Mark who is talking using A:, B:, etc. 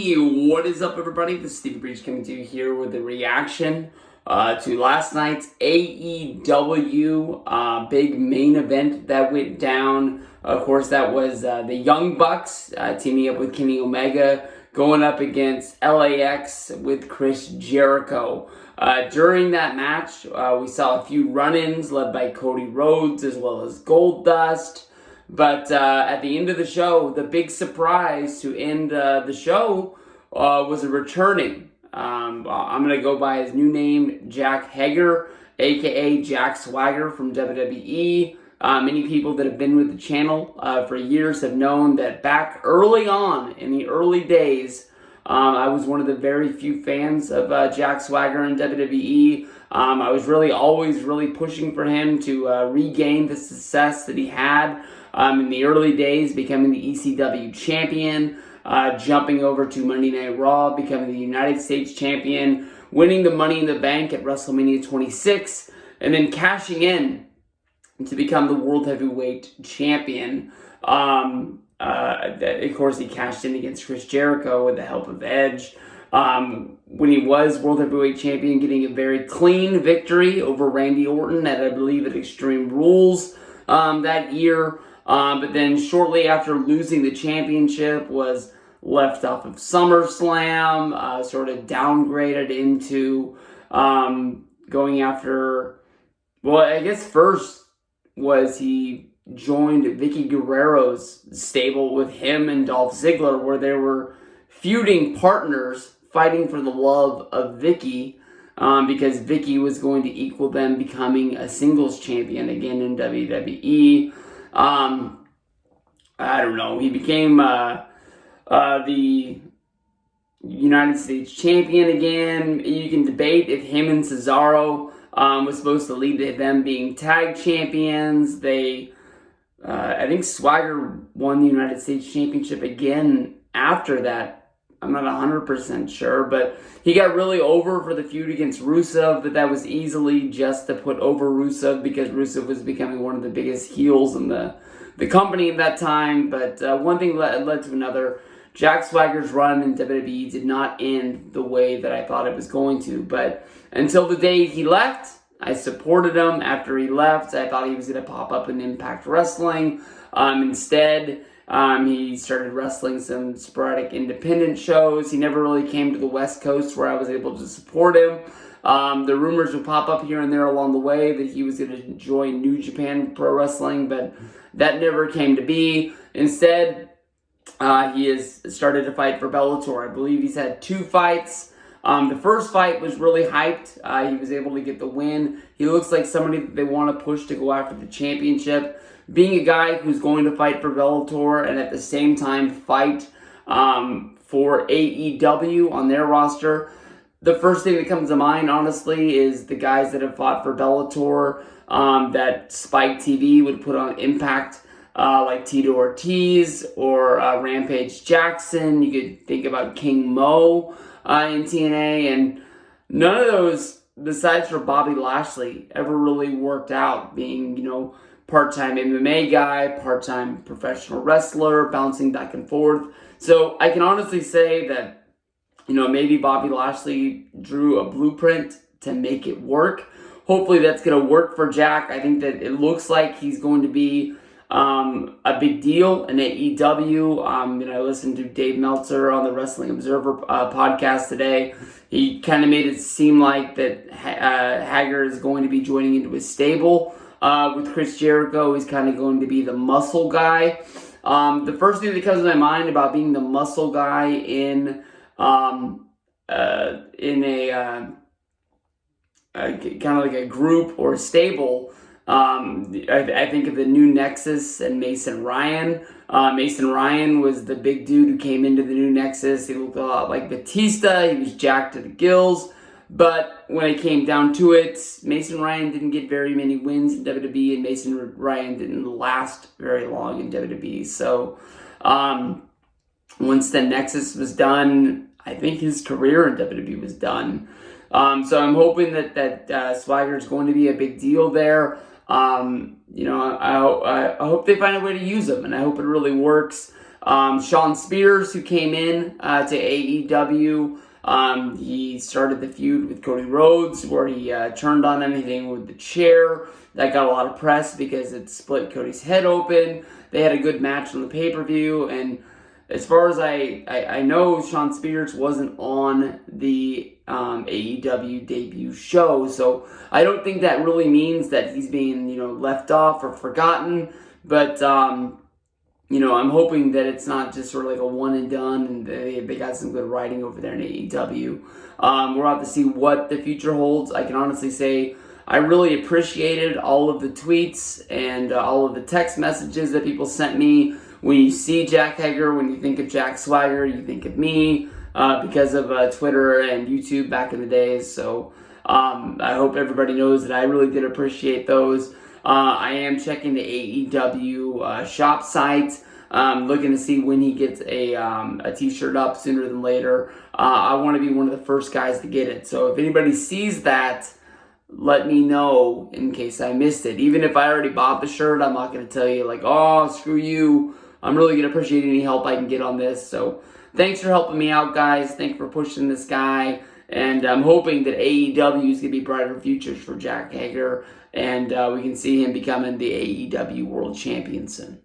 A: Hey, what is up, everybody? This is Steve Breach coming to you here with a reaction to last night's AEW big main event that went down. Of course, that was the Young Bucks teaming up with Kenny Omega, going up against LAX with Chris Jericho. During that match, we saw a few run-ins led by Cody Rhodes as well as Goldust. But at the end of the show, the big surprise to end the show was a returning. I'm going to go by his new name, Jack Hager, a.k.a. Jack Swagger from WWE. Many people that have been with the channel for years have known that back early on, in the early days, I was one of the very few fans of Jack Swagger in WWE. I was always pushing for him to regain the success that he had in the early days, becoming the ECW champion, jumping over to Monday Night Raw, becoming the United States champion, winning the Money in the Bank at WrestleMania 26, and then cashing in to become the World Heavyweight Champion. Of course, he cashed in against Chris Jericho with the help of Edge. When he was World Heavyweight Champion, getting a very clean victory over Randy Orton at, I believe, at Extreme Rules that year. But then shortly after losing the championship, was left off of SummerSlam, sort of downgraded into going after, well, I guess first was he joined Vicky Guerrero's stable with him and Dolph Ziggler, where they were feuding partners fighting for the love of Vicky, because Vicky was going to equal them becoming a singles champion again in WWE. I don't know. He became the United States champion again. You can debate if him and Cesaro was supposed to lead to them being tag champions. I think Swagger won the United States championship again after that. I'm not 100% sure, but he got really over for the feud against Rusev, but that was easily just to put over Rusev because Rusev was becoming one of the biggest heels in the company at that time. But one thing led to another. Jack Swagger's run in WWE did not end the way that I thought it was going to, but until the day he left, I supported him. After he left, I thought he was going to pop up in Impact Wrestling. Instead, he started wrestling some sporadic independent shows. He never really came to the West Coast where I was able to support him. The rumors would pop up here and there along the way that he was going to join New Japan Pro Wrestling, but that never came to be. Instead, he has started to fight for Bellator. I believe he's had 2 fights. The first fight was really hyped. He was able to get the win. He looks like somebody that they want to push to go after the championship. Being a guy who's going to fight for Bellator and at the same time fight for AEW on their roster, the first thing that comes to mind, honestly, is the guys that have fought for Bellator that Spike TV would put on Impact, like Tito Ortiz or Rampage Jackson. You could think about King Mo in TNA, and none of those, besides for Bobby Lashley, ever really worked out, being, part-time MMA guy, part-time professional wrestler, bouncing back and forth. So I can honestly say that, maybe Bobby Lashley drew a blueprint to make it work. Hopefully that's going to work for Jack. I think that it looks like he's going to be a big deal in AEW. I listened to Dave Meltzer on the Wrestling Observer podcast today. He kind of made it seem like that Hager is going to be joining into his stable. With Chris Jericho, he's kind of going to be the muscle guy. The first thing that comes to my mind about being the muscle guy in a kind of like a group or a stable, I think of the New Nexus and Mason Ryan. Mason Ryan was the big dude who came into the New Nexus. He looked a lot like Batista. He was jacked to the gills. But when it came down to it, Mason Ryan didn't get very many wins in WWE, and Mason Ryan didn't last very long in WWE. So once the Nexus was done, I think his career in WWE was done. So I'm hoping that Swagger is going to be a big deal there. I hope they find a way to use him, and I hope it really works. Shawn Spears, who came in to AEW, he started the feud with Cody Rhodes, where he turned on him, hitting him with the chair. That got a lot of press because it split Cody's head open. They had a good match on the pay-per-view, and as far as I know, Shawn Spears wasn't on the AEW debut show, so I don't think that really means that he's being, left off or forgotten, but I'm hoping that it's not just sort of like a one and done, and they got some good writing over there in AEW. We'll have to see what the future holds. I can honestly say I really appreciated all of the tweets and all of the text messages that people sent me. When you see Jack Hager, when you think of Jack Swagger, you think of me because of Twitter and YouTube back in the days. So I hope everybody knows that I really did appreciate those. I am checking the AEW shop site, looking to see when he gets a t-shirt up sooner than later. I want to be one of the first guys to get it. So if anybody sees that, let me know in case I missed it. Even if I already bought the shirt, I'm not going to tell you like, oh, screw you. I'm really going to appreciate any help I can get on this. So thanks for helping me out, guys. Thanks for pushing this guy. And I'm hoping that AEW is going to be brighter futures for Jack Hager. And we can see him becoming the AEW World Champion soon.